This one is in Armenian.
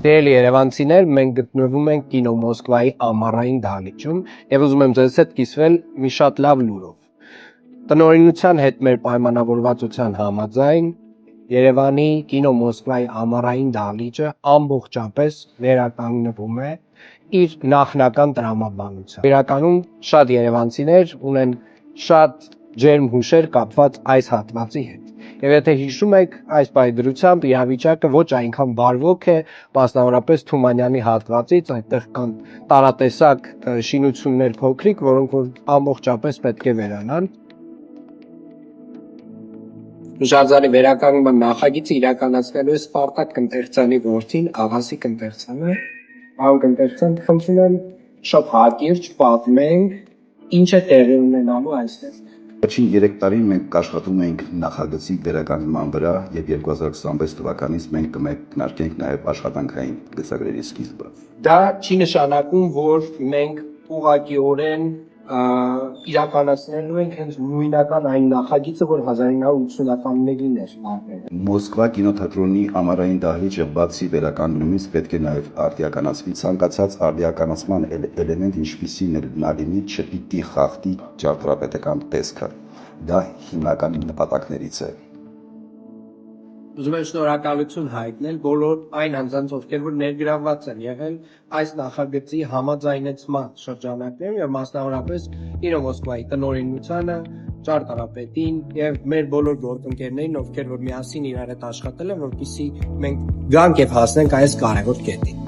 Սիրելի երևանցիներ, մենք գտնվում ենք կինո Մոսկվայի ամառային դահլիճում եւ ուզում եմ ձեզ հետ կիսվել մի շատ լավ լուրով։ Տնօրինության հետ մեր պայմանավորվածության համաձայն Երևանի կինո Մոսկվայի ամառային դահլիճը ամբողջապես վերականգնվում է իր նախնական տրամաբանությամբ։ Իրականում շատ երևանցիներ ունեն շատ ջերմ հուշեր կապված այս հատվածի հետ։ Եվ եթե հիշում եք, այս պայդրությամբ իրավիճակը ոչ այնքան բարվոք է, մասնավորապես Թումանյանի հատվածից, այդտեղ կան տարատեսակ շինություններ փոքրիկ, որոնք որ ամբողջապես պետք է վերանան։ Հուշարձանի վերականգնման նախագիծը իրականացնելու է Սպարտակ Կնտերցյանի որդին Աղասիկ Կնտերցյանը։ Պարոն Կնտերցյան, խնդրում եմ շատ հակիրճ պատմենք, ինչ է տեղի ունենալու այստեղ։ Վերջին 3 տարին մենք աշխատում ենք նախագծի վերականգնման վրա եւ 2026 թվականից մենք կմեկնարկենք նաեւ աշխատանքային գծագրերի սկիզբը։ Դա չի նշանակում, որ մենք ուղղակիորեն իրականացնելու ենք հենց նույնական այն նախագիծը, որ 1980-ականներին էր արվել։ Մոսկվա կինոթատրոնի ամառային դահլիճը բացի վերականգնումից պետք է նաեւ արդիականացվի ցանկացած արդիականացման էլեմենտ, ինչպիսին էլ նա լինի, չպիտի խախտի ճարտարապետական տեսքը։ Դա հիմնական նպատակներից է։ Ուզում եմ շնորհակալություն հայտնել բոլոր այն անձանց, ովքեր որ ներգրավված են եղել այս նախագծի համաձայնեցման շրջանակներում եւ մասնավորապես Կինո Մոսկվայի տնօրինությանը, ճարտարապետին եւ մեր բոլոր գործընկերներին, ովքեր որ միասին իրար հետ աշխատել են, որպեսզի մենք գանք եւ հասնենք այս կարևոր կետին։